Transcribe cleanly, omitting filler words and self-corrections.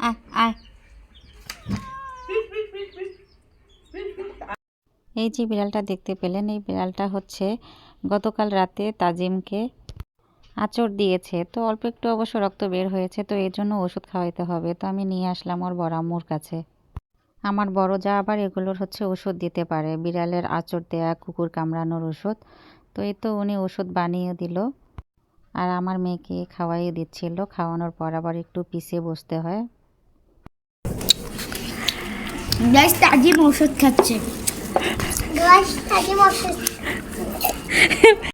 আয় আয়। এই যে বিড়ালটা দেখতে পেলেন, এই বিড়ালটা হচ্ছে গতকাল রাতে তাজিমকে আঁচড় দিয়েছে। তো অল্প একটু অবশ্য রক্ত বের হয়েছে, তো এই জন্য ওষুধ খাওয়াইতে হবে। তো আমি নিয়ে আসলাম ওর বড় আম্মুর কাছে। আমার বড় যা আবার এগুলোর হচ্ছে ওষুধ দিতে পারে, বিড়ালের আঁচড় দেয়া, কুকুর কামড়ানোর ওষুধ। তো এই তো উনি ওষুধ বানিয়ে দিল আর আমার মেয়েকে খাওয়াইয়ে দিচ্ছিল। খাওয়ানোর পর আবার একটু পিছিয়ে বসতে হয়। গাইস তাজিম ওষুধ খাচ্ছে। গাইস তাজিম ওষুধ